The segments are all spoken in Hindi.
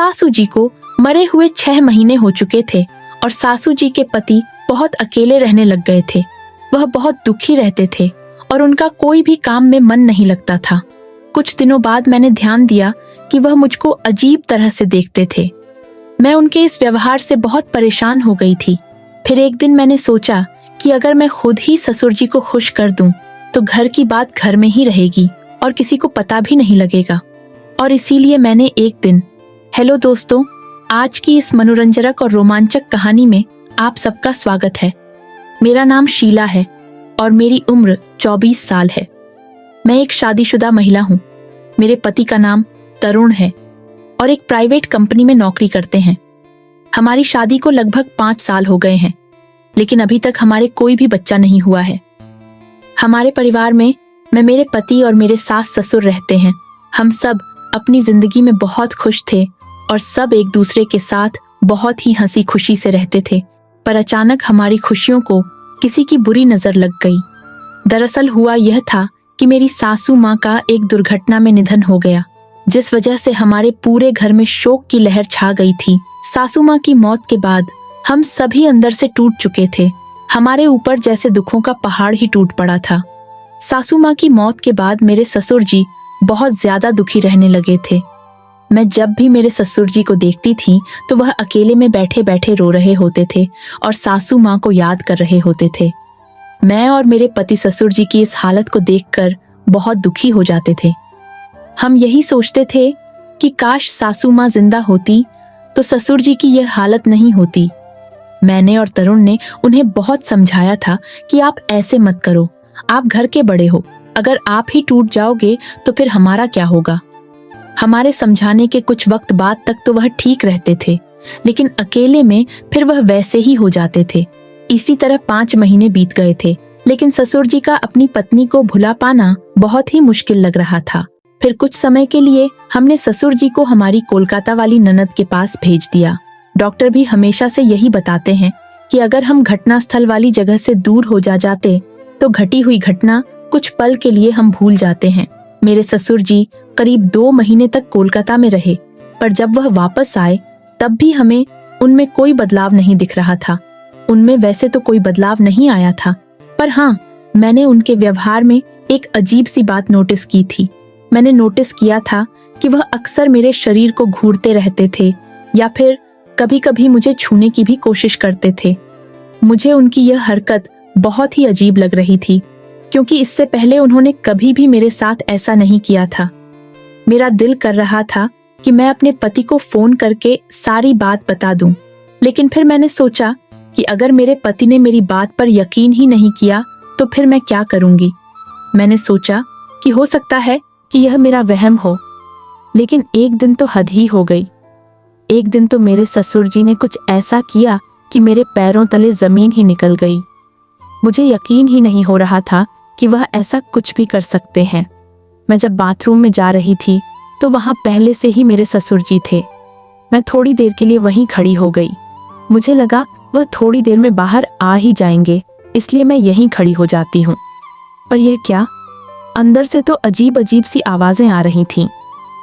सासू जी को मरे हुए 6 महीने हो चुके थे और सासू जी के पति बहुत अकेले रहने लग गए थे। वह बहुत दुखी रहते थे और उनका कोई भी काम में मन नहीं लगता था। कुछ दिनों बाद मैंने ध्यान दिया कि वह मुझको अजीब तरह से देखते थे। मैं उनके इस व्यवहार से बहुत परेशान हो गई थी। फिर एक दिन मैंने सोचा कि अगर मैं खुद ही ससुर जी को खुश कर दूं तो घर की बात घर में ही रहेगी और किसी को पता भी नहीं लगेगा। और इसीलिए मैंने एक दिन, हेलो दोस्तों, आज की इस मनोरंजक और रोमांचक कहानी में आप सबका स्वागत है। मेरा नाम शीला है और मेरी उम्र 24 साल है। मैं एक शादीशुदा महिला हूँ। मेरे पति का नाम तरुण है और एक प्राइवेट कंपनी में नौकरी करते हैं। हमारी शादी को लगभग 5 साल हो गए हैं, लेकिन अभी तक हमारे कोई भी बच्चा नहीं हुआ है। हमारे परिवार में मैं, मेरे पति और मेरे सास ससुर रहते हैं। हम सब अपनी जिंदगी में बहुत खुश थे और सब एक दूसरे के साथ बहुत ही हंसी खुशी से रहते थे। पर अचानक हमारी खुशियों को किसी की बुरी नजर लग गई। दरअसल हुआ यह था कि मेरी सासू माँ का एक दुर्घटना में निधन हो गया, जिस वजह से हमारे पूरे घर में शोक की लहर छा गई थी। सासू माँ की मौत के बाद हम सभी अंदर से टूट चुके थे। हमारे ऊपर जैसे दुखों का पहाड़ ही टूट पड़ा था। सासू माँ की मौत के बाद मेरे ससुर जी बहुत ज्यादा दुखी रहने लगे थे। मैं जब भी मेरे ससुर जी को देखती थी तो वह अकेले में बैठे बैठे रो रहे होते थे और सासू माँ को याद कर रहे होते थे। मैं और मेरे पति ससुर जी की इस हालत को देखकर बहुत दुखी हो जाते थे। हम यही सोचते थे कि काश सासू माँ जिंदा होती तो ससुर जी की यह हालत नहीं होती। मैंने और तरुण ने उन्हें बहुत समझाया था कि आप ऐसे मत करो, आप घर के बड़े हो, अगर आप ही टूट जाओगे तो फिर हमारा क्या होगा। हमारे समझाने के कुछ वक्त बाद तक तो वह ठीक रहते थे, लेकिन अकेले में फिर वह वैसे ही हो जाते थे। इसी तरह 5 महीने बीत गए थे, लेकिन ससुर जी का अपनी पत्नी को भुला पाना बहुत ही मुश्किल लग रहा था। फिर कुछ समय के लिए हमने ससुर जी को हमारी कोलकाता वाली ननद के पास भेज दिया। डॉक्टर भी हमेशा से यही बताते हैं कि अगर हम घटना स्थल वाली जगह से दूर हो जाते तो घटी हुई घटना कुछ पल के लिए हम भूल जाते हैं। मेरे ससुर जी करीब 2 महीने तक कोलकाता में रहे, पर जब वह वापस आए तब भी हमें उनमें कोई बदलाव नहीं दिख रहा था। उनमें वैसे तो कोई बदलाव नहीं आया था, पर हाँ, मैंने उनके व्यवहार में एक अजीब सी बात नोटिस की थी। मैंने नोटिस किया था कि वह अक्सर मेरे शरीर को घूरते रहते थे या फिर कभी-कभी मुझे छूने की भी कोशिश करते थे। मुझे उनकी यह हरकत बहुत ही अजीब लग रही थी, क्योंकि इससे पहले उन्होंने कभी भी मेरे साथ ऐसा नहीं किया था। मेरा दिल कर रहा था कि मैं अपने पति को फोन करके सारी बात बता दूं, लेकिन फिर मैंने सोचा कि अगर मेरे पति ने मेरी बात पर यकीन ही नहीं किया तो फिर मैं क्या करूंगी। मैंने सोचा कि हो सकता है कि यह मेरा वहम हो, लेकिन एक दिन तो हद ही हो गई। एक दिन तो मेरे ससुर जी ने कुछ ऐसा किया कि मेरे पैरों तले जमीन ही निकल गई। मुझे यकीन ही नहीं हो रहा था कि वह ऐसा कुछ भी कर सकते हैं। मैं जब बाथरूम में जा रही थी तो वहां पहले से ही मेरे ससुर जी थे। मैं थोड़ी देर के लिए वहीं खड़ी हो गई। मुझे लगा वह थोड़ी देर में बाहर आ ही जाएंगे, इसलिए मैं यहीं खड़ी हो जाती हूँ। पर यह क्या, अंदर से तो अजीब अजीब सी आवाजें आ रही थीं।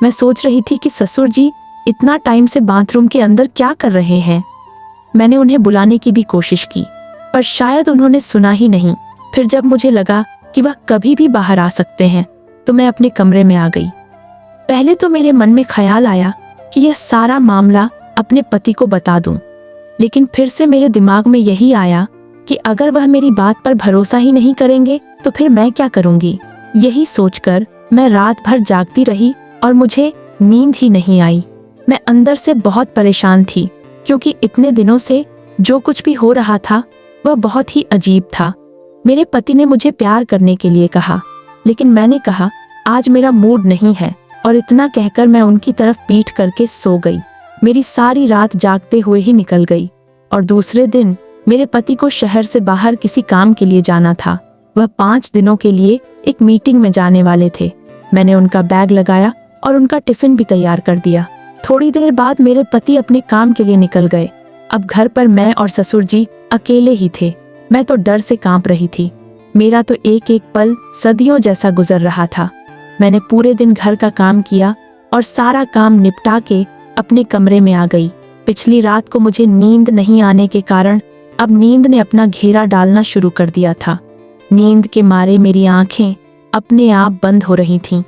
मैं सोच रही थी कि ससुर जी इतना टाइम से बाथरूम के अंदर क्या कर रहे हैं। मैंने उन्हें बुलाने की भी कोशिश की, पर शायद उन्होंने सुना ही नहीं। फिर जब मुझे लगा कि वह कभी भी बाहर आ सकते हैं तो मैं अपने कमरे में आ गई। पहले तो मेरे मन में ख्याल आया कि यह सारा मामला अपने पति को बता दूं, लेकिन फिर से मेरे दिमाग में यही आया कि अगर वह मेरी बात पर भरोसा ही नहीं करेंगे तो फिर मैं क्या करूंगी। यही सोचकर मैं रात भर जागती रही और मुझे नींद ही नहीं आई। मैं अंदर से बहुत परेशान थी, क्योंकि इतने दिनों से जो कुछ भी हो रहा था वह बहुत ही अजीब था। मेरे पति ने मुझे प्यार करने के लिए कहा, लेकिन मैंने कहा आज मेरा मूड नहीं है, और इतना कहकर मैं उनकी तरफ पीठ करके सो गई। मेरी सारी रात जागते हुए ही निकल गई और दूसरे दिन मेरे पति को शहर से बाहर किसी काम के लिए जाना था। वह 5 दिनों के लिए एक मीटिंग में जाने वाले थे। मैंने उनका बैग लगाया और उनका टिफिन भी तैयार कर दिया। थोड़ी देर बाद मेरे पति अपने काम के लिए निकल गए। अब घर पर मैं और ससुर जी अकेले ही थे। मैं तो डर से कांप रही थी। मेरा तो एक एक पल सदियों जैसा गुजर रहा था। मैंने पूरे दिन घर का काम किया और सारा काम निपटा के अपने कमरे में आ गई। पिछली रात को मुझे नींद नहीं आने के कारण अब नींद ने अपना घेरा डालना शुरू कर दिया था। नींद के मारे मेरी आंखें अपने आप बंद हो रही थीं।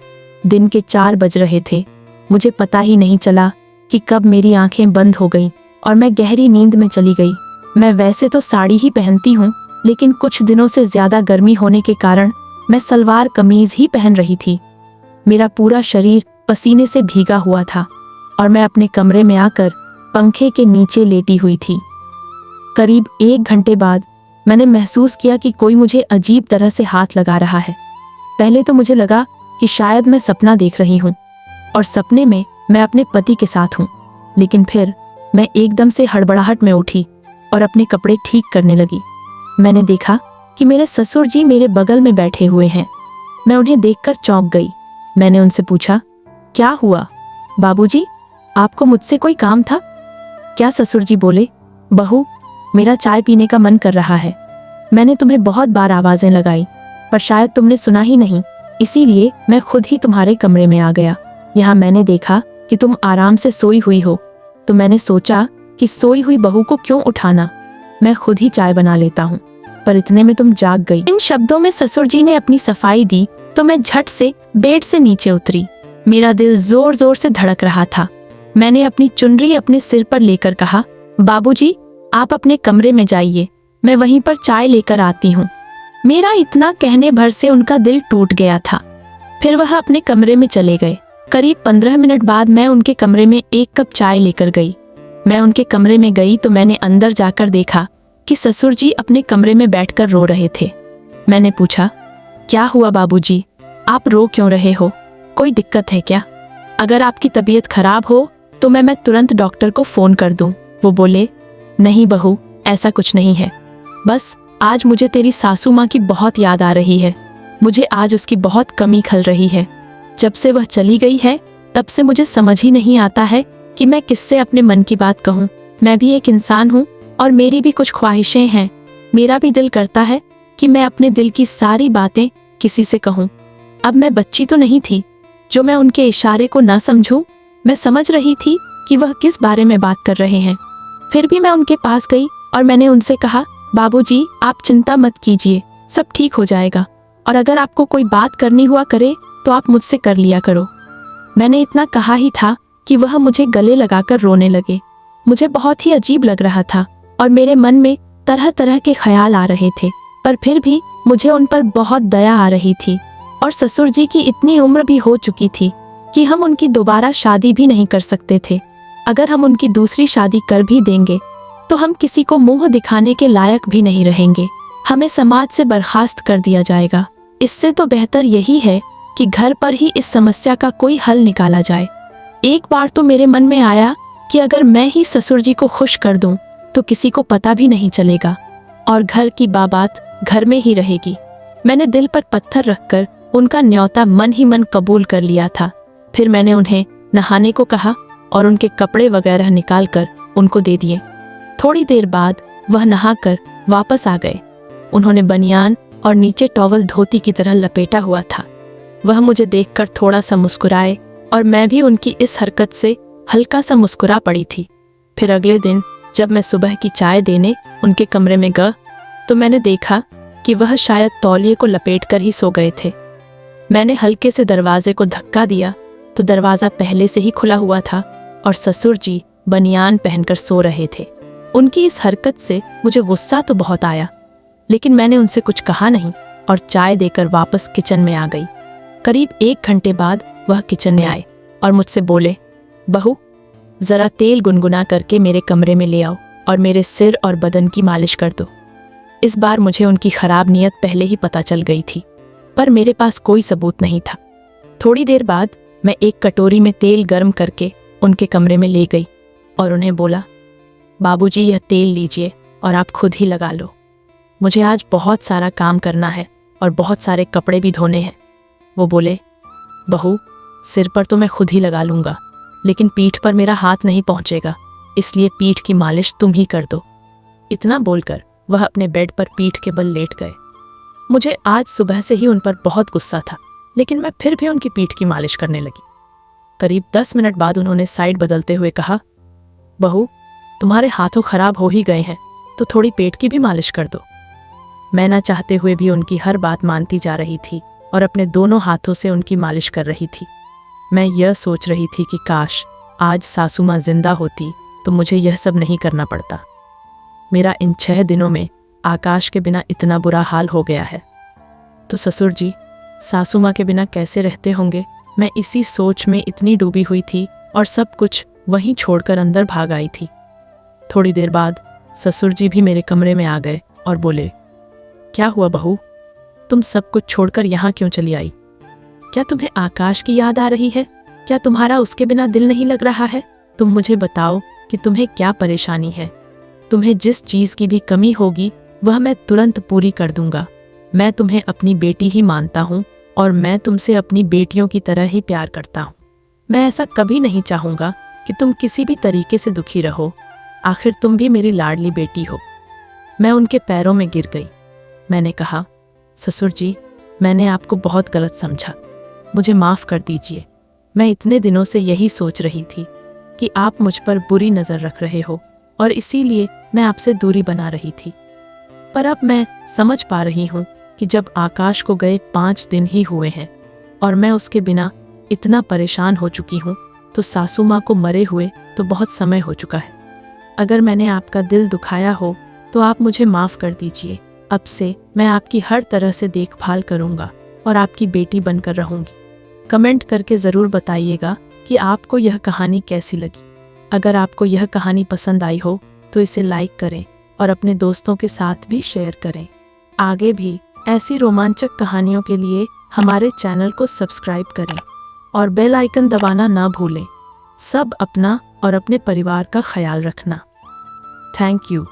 दिन के 4 बज रहे थे। मुझे पता ही नहीं चला कि कब मेरी आंखें बंद हो गईं और मैं गहरी नींद में चली गई। मैं वैसे तो साड़ी ही पहनती हूँ, लेकिन कुछ दिनों से ज्यादा गर्मी होने के कारण मैं सलवार कमीज ही पहन रही थी। मेरा पूरा शरीर पसीने से भीगा हुआ था और मैं अपने कमरे में आकर पंखे के नीचे लेटी हुई थी। करीब 1 घंटे बाद मैंने महसूस किया कि कोई मुझे अजीब तरह से हाथ लगा रहा है। पहले तो मुझे लगा कि शायद मैं सपना देख रही हूँ और सपने में मैं अपने पति के साथ हूँ, लेकिन फिर मैं एकदम से हड़बड़ाहट में उठी और अपने कपड़े ठीक करने लगी। मैंने देखा कि मेरे ससुर जी मेरे बगल में बैठे हुए हैं। मैं उन्हें देखकर चौंक गई। मैंने उनसे पूछा, क्या हुआ बाबूजी, आपको मुझसे कोई काम था? क्या ससुर जी बोले, बहू मेरा चाय पीने का मन कर रहा है। मैंने तुम्हें बहुत बार आवाजें लगाई पर शायद तुमने सुना ही नहीं, इसीलिए मैं खुद ही तुम्हारे कमरे में आ गया। यहाँ मैंने देखा कि तुम आराम से सोई हुई हो, तो मैंने सोचा कि सोई हुई बहू को क्यों उठाना, मैं खुद ही चाय बना लेता हूँ। पर इतने में तुम जाग गई। इन शब्दों में ससुर जी ने अपनी सफाई दी तो मैं झट से बेड से नीचे उतरी। मेरा दिल जोर जोर से धड़क रहा था। मैंने अपनी चुनरी अपने सिर पर लेकर कहा, बाबूजी आप अपने कमरे में जाइए, मैं वहीं पर चाय लेकर आती हूँ। मेरा इतना कहने भर से उनका दिल टूट गया था। फिर वह अपने कमरे में चले गए। करीब 15 मिनट बाद मैं उनके कमरे में 1 कप चाय लेकर गई। मैं उनके कमरे में गई तो मैंने अंदर जाकर देखा कि ससुर जी अपने कमरे में बैठकर रो रहे थे। मैंने पूछा, क्या हुआ बाबूजी, आप रो क्यों रहे हो, कोई दिक्कत है क्या? अगर आपकी तबीयत खराब हो तो मैं तुरंत डॉक्टर को फोन कर दूं। वो बोले, नहीं बहू ऐसा कुछ नहीं है, बस आज मुझे तेरी सासू माँ की बहुत याद आ रही है। मुझे आज उसकी बहुत कमी खल रही है। जब से वह चली गई है तब से मुझे समझ ही नहीं आता है कि मैं किससे अपने मन की बात कहूँ। मैं भी एक इंसान हूँ और मेरी भी कुछ ख्वाहिशें हैं। मेरा भी दिल करता है कि मैं अपने दिल की सारी बातें किसी से कहूँ। अब मैं बच्ची तो नहीं थी जो मैं उनके इशारे को ना समझूं। मैं समझ रही थी कि वह किस बारे में बात कर रहे हैं। फिर भी मैं उनके पास गई और मैंने उनसे कहा, बाबूजी आप चिंता मत कीजिए, सब ठीक हो जाएगा, और अगर आपको कोई बात करनी हुआ करे तो आप मुझसे कर लिया करो। मैंने इतना कहा ही था कि वह मुझे गले लगाकर रोने लगे। मुझे बहुत ही अजीब लग रहा था और मेरे मन में तरह तरह के ख्याल आ रहे थे, पर फिर भी मुझे उन पर बहुत दया आ रही थी। और ससुर जी की इतनी उम्र भी हो चुकी थी कि हम उनकी दोबारा शादी भी नहीं कर सकते थे। अगर हम उनकी दूसरी शादी कर भी देंगे तो हम किसी को मुंह दिखाने के लायक भी नहीं रहेंगे। हमें समाज से बर्खास्त कर दिया जाएगा। इससे तो बेहतर यही है कि घर पर ही इस समस्या का कोई हल निकाला जाए। एक बार तो मेरे मन में आया कि अगर मैं ही ससुर जी को खुश कर दूं तो किसी को पता भी नहीं चलेगा और घर की बात घर में ही रहेगी। मैंने दिल पर पत्थर रखकर उनका न्योता मन ही मन कबूल कर लिया था। फिर मैंने उन्हें नहाने को कहा और उनके कपड़े वगैरह निकाल कर उनको दे दिए। थोड़ी देर बाद वह नहाकर वापस आ गए। उन्होंने बनियान और नीचे टॉवल धोती की तरह लपेटा हुआ था। वह मुझे देखकर थोड़ा सा मुस्कुराए और मैं भी उनकी इस हरकत से हल्का सा मुस्कुरा पड़ी थी। फिर अगले दिन जब मैं सुबह की चाय देने उनके कमरे में गया तो मैंने देखा कि वह शायद तौलिए को लपेट कर ही सो गए थे। मैंने हल्के से दरवाजे को धक्का दिया तो दरवाज़ा पहले से ही खुला हुआ था और ससुर जी बनियान पहनकर सो रहे थे। उनकी इस हरकत से मुझे गुस्सा तो बहुत आया, लेकिन मैंने उनसे कुछ कहा नहीं और चाय देकर वापस किचन में आ गई। करीब 1 घंटे बाद वह किचन में आए और मुझसे बोले, बहू ज़रा तेल गुनगुना करके मेरे कमरे में ले आओ और मेरे सिर और बदन की मालिश कर दो। इस बार मुझे उनकी खराब नीयत पहले ही पता चल गई थी, पर मेरे पास कोई सबूत नहीं था। थोड़ी देर बाद मैं एक कटोरी में तेल गर्म करके उनके कमरे में ले गई और उन्हें बोला, बाबूजी यह तेल लीजिए और आप खुद ही लगा लो। मुझे आज बहुत सारा काम करना है और बहुत सारे कपड़े भी धोने हैं। वो बोले, बहू सिर पर तो मैं खुद ही लगा लूँगा, लेकिन पीठ पर मेरा हाथ नहीं पहुँचेगा, इसलिए पीठ की मालिश तुम ही कर दो। इतना बोलकर वह अपने बेड पर पीठ के बल लेट गए। मुझे आज सुबह से ही उन पर बहुत गुस्सा था, लेकिन मैं फिर भी उनकी पीठ की मालिश करने लगी। करीब 10 मिनट बाद उन्होंने साइड बदलते हुए कहा, बहू, तुम्हारे हाथों खराब हो ही गए हैं तो थोड़ी पेट की भी मालिश कर दो। मैं ना चाहते हुए भी उनकी हर बात मानती जा रही थी और अपने दोनों हाथों से उनकी मालिश कर रही थी। मैं यह सोच रही थी कि काश आज सासू माँ जिंदा होती तो मुझे यह सब नहीं करना पड़ता। मेरा इन 6 दिनों में आकाश के बिना इतना बुरा हाल हो गया है तो ससुर जी सासू माँ के बिना कैसे रहते होंगे। मैं इसी सोच में इतनी डूबी हुई थी और सब कुछ वहीं छोड़कर अंदर भाग आई थी। थोड़ी देर बाद ससुर जी भी मेरे कमरे में आ गए और बोले, क्या हुआ बहू, तुम सब कुछ छोड़कर यहाँ क्यों चली आई? क्या तुम्हें आकाश की याद आ रही है? क्या तुम्हारा उसके बिना दिल नहीं लग रहा है? तुम मुझे बताओ कि तुम्हें क्या परेशानी है। तुम्हें जिस चीज़ की भी कमी होगी वह मैं तुरंत पूरी कर दूंगा। मैं तुम्हें अपनी बेटी ही मानता हूँ और मैं तुमसे अपनी बेटियों की तरह ही प्यार करता हूँ। मैं ऐसा कभी नहीं चाहूँगा कि तुम किसी भी तरीके से दुखी रहो। आखिर तुम भी मेरी लाडली बेटी हो। मैं उनके पैरों में गिर गई। मैंने कहा, ससुर जी, मैंने आपको बहुत गलत समझा, मुझे माफ़ कर दीजिए। मैं इतने दिनों से यही सोच रही थी कि आप मुझ पर बुरी नज़र रख रहे हो और इसीलिए मैं आपसे दूरी बना रही थी। पर अब मैं समझ पा रही हूँ कि जब आकाश को गए 5 दिन ही हुए हैं और मैं उसके बिना इतना परेशान हो चुकी हूँ तो सासू माँ को मरे हुए तो बहुत समय हो चुका है। अगर मैंने आपका दिल दुखाया हो तो आप मुझे माफ़ कर दीजिए। अब से मैं आपकी हर तरह से देखभाल करूँगा और आपकी बेटी बनकर रहूँगी। कमेंट करके ज़रूर बताइएगा कि आपको यह कहानी कैसी लगी। अगर आपको यह कहानी पसंद आई हो तो इसे लाइक करें और अपने दोस्तों के साथ भी शेयर करें। आगे भी ऐसी रोमांचक कहानियों के लिए हमारे चैनल को सब्सक्राइब करें और बेल आइकन दबाना ना भूलें। सब अपना और अपने परिवार का ख्याल रखना। Thank you.